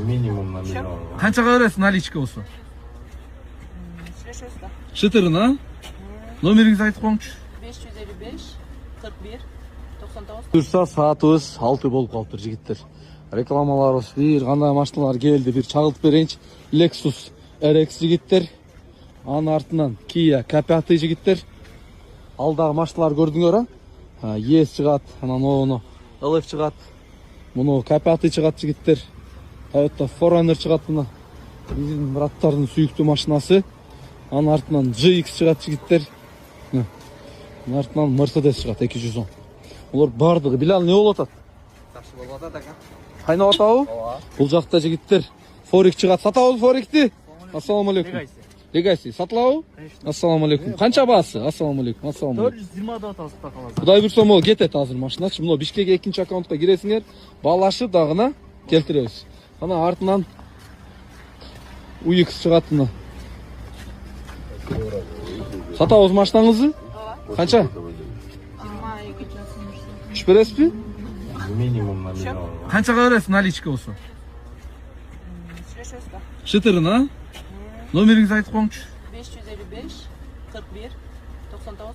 Минимумна Все. миллион. Қаншаға бересің наличка осы? Шлешеста. Шытырына? Номеріңізді айтып қойыңызшы. 555 41 99. Бұйырса саатыбыз 6 болып қалыптыр жігіттер. Рекламаларыбыз bir қандай машиналар келді, bir чағылтып берейінші. Lexus RX жігіттер. Аның артынан Kia K5 жігіттер. Алдағы машиналар көрдіңдер, а? ES шығады, анан оны LF шығады. Мұны K5 шығады жігіттер. Toyota 4Runner шығады мұны. Bizim браттардың сүйікті машинасы. Аның артынан GX шығады жігіттер. Аның артынан Mercedes шығады 210. Олар бардығы. Билал, не болып атады? Жақсы болып атады ака. Қайнап атауы? Бұл жақта жігіттер. Форик шығады. Сатауыз Форикті? Ассаламу алейкум. Легайси. Сатылауы? Ассаламу алейкум. Қанша басы? Ассаламу алейкум. Ассаламу алейкум. 420 да тасыта қаласың. Құдай бұйырса ол кетеді азыр машинашы. Мұны Бишкек екінші аккаунтқа кіресіңер. Балашы дағына келтіреміз. Ана артынан UX шығады мұны. Сатауыз машинаңызды? Қанша? Ама, екі жасын. Үш бересіз бе? Минимумна миллион. Қаншаға бересің наличка осы? Шлешеста. Шытырына? Номеріңізді айтып қойыңызшы. 555 41 99.